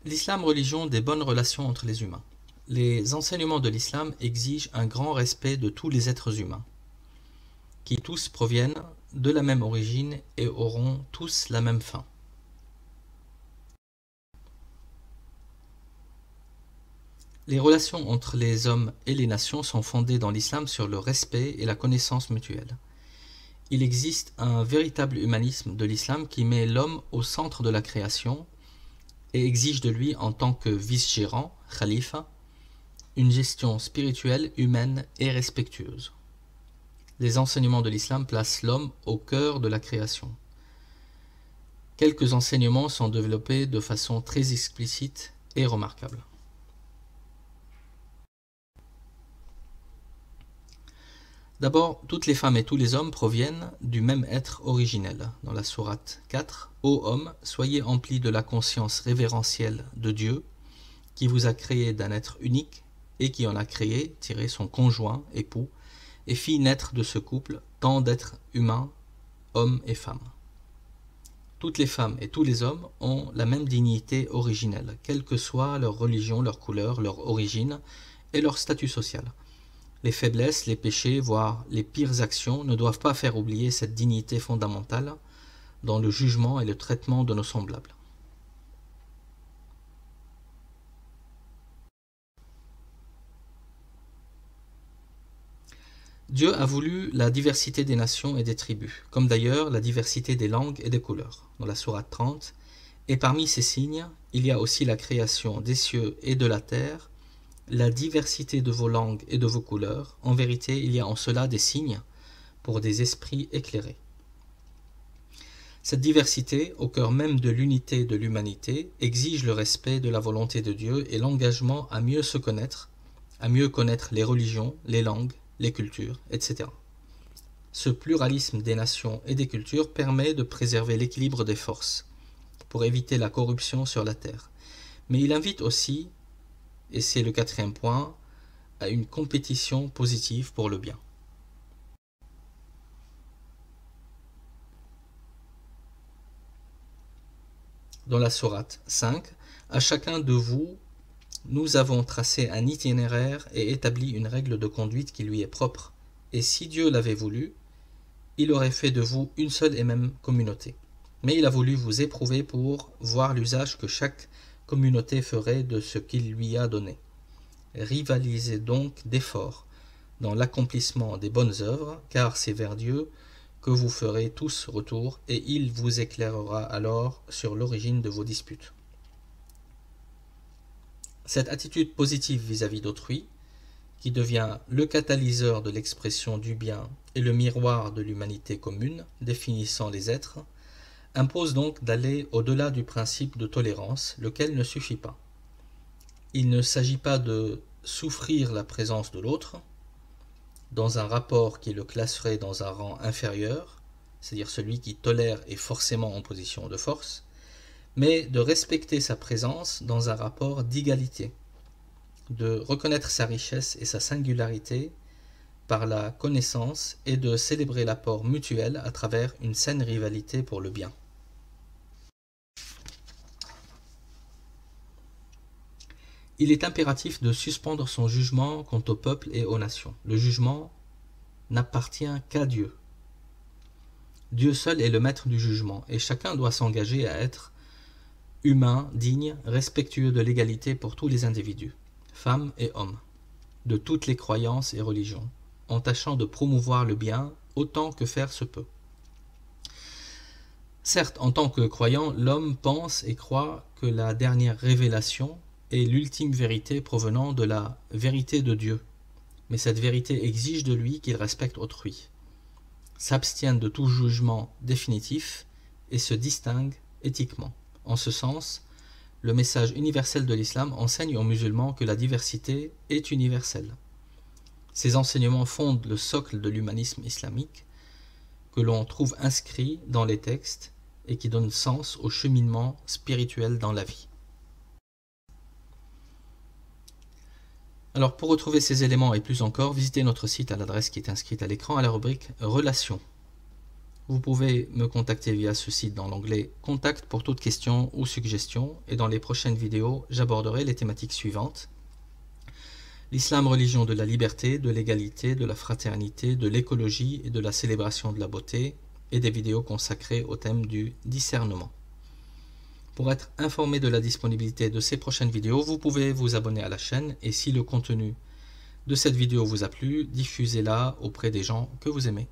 L'islam, religion des bonnes relations entre les humains. Les enseignements de l'islam exigent un grand respect de tous les êtres humains, qui tous proviennent de la même origine et auront tous la même fin. Les relations entre les hommes et les nations sont fondées dans l'islam sur le respect et la connaissance mutuelle. Il existe un véritable humanisme de l'islam qui met l'homme au centre de la création et exige de lui, en tant que vice-gérant, khalifa, une gestion spirituelle, humaine et respectueuse. Les enseignements de l'islam placent l'homme au cœur de la création. Quelques enseignements sont développés de façon très explicite et remarquable. D'abord, toutes les femmes et tous les hommes proviennent du même être originel. Dans la sourate 4, « Ô hommes, soyez emplis de la conscience révérentielle de Dieu, qui vous a créé d'un être unique et qui en a créé, tiré son conjoint, époux, et fit naître de ce couple tant d'êtres humains, hommes et femmes. Toutes les femmes et tous les hommes ont la même dignité originelle, quelle que soit leur religion, leur couleur, leur origine et leur statut social. Les faiblesses, les péchés, voire les pires actions ne doivent pas faire oublier cette dignité fondamentale dans le jugement et le traitement de nos semblables. Dieu a voulu la diversité des nations et des tribus, comme d'ailleurs la diversité des langues et des couleurs. Dans la sourate 30, « Et parmi ces signes, il y a aussi la création des cieux et de la terre, la diversité de vos langues et de vos couleurs. En vérité, il y a en cela des signes pour des esprits éclairés. » Cette diversité, au cœur même de l'unité de l'humanité, exige le respect de la volonté de Dieu et l'engagement à mieux se connaître, à mieux connaître les religions, les langues, les cultures, etc. Ce pluralisme des nations et des cultures permet de préserver l'équilibre des forces pour éviter la corruption sur la terre. Mais il invite aussi, et c'est le quatrième point, à une compétition positive pour le bien. Dans la sourate 5, « À chacun de vous, nous avons tracé un itinéraire et établi une règle de conduite qui lui est propre, et si Dieu l'avait voulu, il aurait fait de vous une seule et même communauté. Mais il a voulu vous éprouver pour voir l'usage que chaque communauté ferait de ce qu'il lui a donné. Rivalisez donc d'efforts dans l'accomplissement des bonnes œuvres, car c'est vers Dieu que vous ferez tous retour, et il vous éclairera alors sur l'origine de vos disputes. » Cette attitude positive vis-à-vis d'autrui, qui devient le catalyseur de l'expression du bien et le miroir de l'humanité commune, définissant les êtres, impose donc d'aller au-delà du principe de tolérance, lequel ne suffit pas. Il ne s'agit pas de souffrir la présence de l'autre, dans un rapport qui le classerait dans un rang inférieur, c'est-à-dire celui qui tolère est forcément en position de force, mais de respecter sa présence dans un rapport d'égalité, de reconnaître sa richesse et sa singularité par la connaissance et de célébrer l'apport mutuel à travers une saine rivalité pour le bien. Il est impératif de suspendre son jugement quant au peuple et aux nations. Le jugement n'appartient qu'à Dieu. Dieu seul est le maître du jugement, et chacun doit s'engager à être humain, digne, respectueux de l'égalité pour tous les individus, femmes et hommes, de toutes les croyances et religions, en tâchant de promouvoir le bien autant que faire se peut. Certes, en tant que croyant, l'homme pense et croit que la dernière révélation est l'ultime vérité provenant de la vérité de Dieu, mais cette vérité exige de lui qu'il respecte autrui, s'abstienne de tout jugement définitif et se distingue éthiquement. En ce sens, le message universel de l'islam enseigne aux musulmans que la diversité est universelle. Ces enseignements fondent le socle de l'humanisme islamique que l'on trouve inscrit dans les textes et qui donne sens au cheminement spirituel dans la vie. Alors pour retrouver ces éléments et plus encore, visitez notre site à l'adresse qui est inscrite à l'écran à la rubrique Relations. Vous pouvez me contacter via ce site dans l'onglet Contact pour toute question ou suggestion, et dans les prochaines vidéos, j'aborderai les thématiques suivantes: l'islam, religion de la liberté, de l'égalité, de la fraternité, de l'écologie et de la célébration de la beauté, et des vidéos consacrées au thème du discernement. Pour être informé de la disponibilité de ces prochaines vidéos, vous pouvez vous abonner à la chaîne, et si le contenu de cette vidéo vous a plu, diffusez-la auprès des gens que vous aimez.